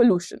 pollution.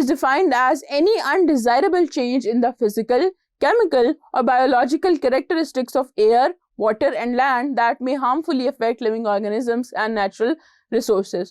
is defined as any undesirable change in the physical, chemical or biological characteristics of air, water and land that may harmfully affect living organisms and natural resources.